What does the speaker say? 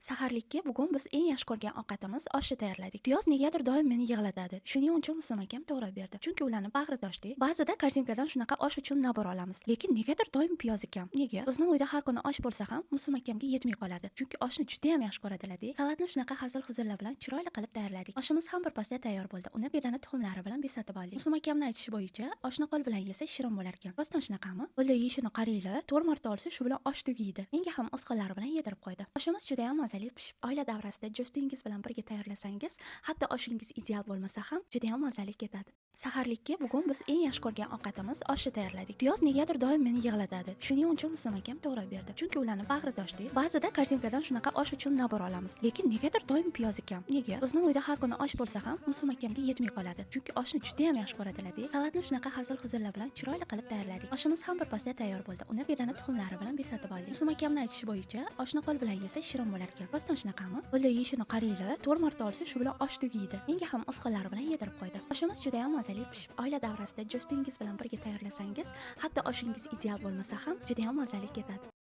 Saharlikka bugun biz eng yaxshi ko'rgan ovqatimiz oshni tayyorladik. Piyoz negadir doim meni yig'latadi. Shuning uchun Muslim akam to'g'rab berdi. Chunki ularni bag'ridoshlik. Ba'zida korzinkadan shunaqa osh uchun nabor olamiz. Lekin negadir doim piyoz ekan. Nega? Bizning uyda har kuni osh bo'lsa ham Muslim akamga yetmay qoladi. Chunki oshni juda ham yaxshi ko'radilar-da. Salatni shunaqa hazil-huzullar bilan chiroyli qilib tayyorladik. Oshimiz ham birpasda tayyor bo'ldi. Uni bedana tuxumlari bilan besatib oldik. Muslim akamning aytishi bo'yicha oshni qo'l bilan yesa shirin bo'lar ekan. Rostdan shunaqami? Qo'lda yeyishini qaranglar, 4 marta olsa shu bilan osh tugaydi. Menga ham o'z qo'llari bilan yedirib qo'ydi. Oshimiz juda ham mazali pishib, oila davrasida do'stingiz bilan birga tayyorlasangiz, hatto oshingiz ideal bo'lmasa ham juda ham mazali ketadi. Saharlikka bugun biz eng yaxshi ko'rgan ovqatimiz oshni tayyorladik. Piyoz negadir doim meni yig'latadi. Shuning uchun Muslim akam to'g'rab berdi. Chunki ularni bag'ridoshlik. Ba'zida korzinkadan shunaqa osh uchun nabor olamiz. Lekin negadir doim piyoz ekan. Nega? Bizning uyda har kuni osh bo'lsa ham Muslim akamga yetmay qoladi. Chunki oshni juda ham yaxshi ko'radilar-da. Salatni shunaqa hazil-huzullar bilan chiroyli qilib tayyorladik. Oshimiz ham birpasda tayyor bo'ldi. Uni bedana tuxumlari bilan besatib oldik. Muslim akamning aytishi bo'yicha oshni qo'l bilan yesa shirin bo'lar ekan. Rostdan shunaqami? Qo'lda yeyishini qaranglar, 4 marta olsa shu bilan osh tugaydi. Menga ham o'z qo'llari bilan yedirib qo'ydi. Oshimiz juda ham mazali pishib, oila davrasida do'stingiz bilan birga tayyorlasangiz, hatto oshingiz ideal bo'lmasa ham juda ham mazali ketadi.